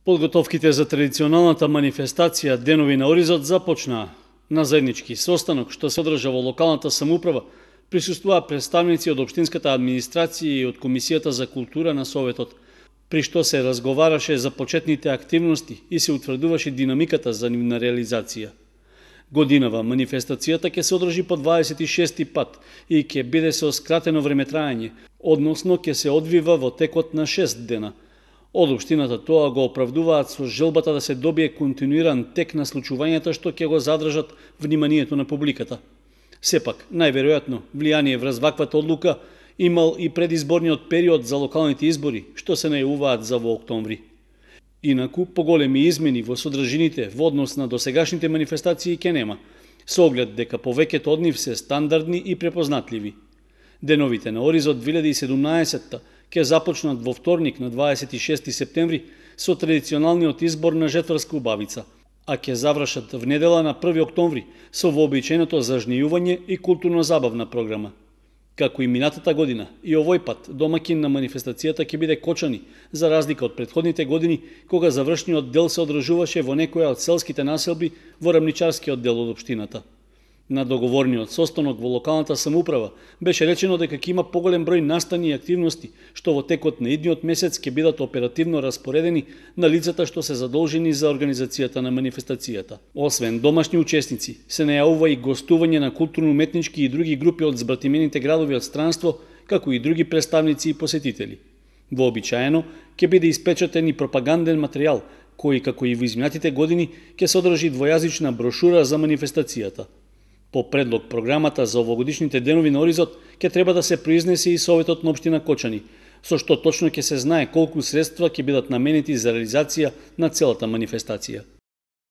Подготовките за традиционалната манифестација Денови на Оризот започнаа. На заеднички состанок што се одржа во локалната самоуправа присуствуваа представници од општинската администрација и од Комисијата за култура на Советот, при што се разговараше за почетните активности и се утврдуваше динамиката за нивна реализација. Годинава манифестацијата ќе се одржи по 26 пат и ќе биде со скратено времетраење, односно ќе се одвива во текот на 6 дена. Од општината тоа го оправдуваат со желбата да се добие континуиран тек на случувањата што ќе го задржат вниманието на публиката. Сепак, најверојатно, влијание врз ваквата одлука имал и предизборниот период за локалните избори, што се најавуваат за во октомври. Инаку, поголеми измени во содржините во однос на досегашните манифестации ќе нема, со оглед дека повеќето од нив се стандардни и препознатливи. Деновите на Оризот 2017 ќе започнат во вторник на 26 септември со традиционалниот избор на жетварска убавица, а ќе завршат в недела на 1 октомври со вообичаеното зажнејување и културно-забавна програма. Како и минатата година, и овој пат домаќин на манифестацијата ќе биде Кочани, за разлика од претходните години, кога завршниот дел се одржуваше во некоја од селските населби во рамничарскиот дел од општината. На договорниот состанок во локалната самоуправа беше речено дека ќе има поголем број настани и активности, што во текот на идниот месец ќе бидат оперативно распоредени на лицата што се задолжени за организацијата на манифестацијата. Освен домашни учесници, се најавува и гостување на културно-уметнички и други групи од збратимените градови од странство, како и други представници и посетители. Вообичаено ќе биде испечатен и пропаганден материјал, кој, како и во изминатите години, ќе содржи двојазична брошура за манифестацијата. По предлог програмата за овогодишните Денови на Оризот ќе треба да се произнесе и Советот на општина Кочани, со што точно ќе се знае колку средства ќе бидат наменети за реализација на целата манифестација.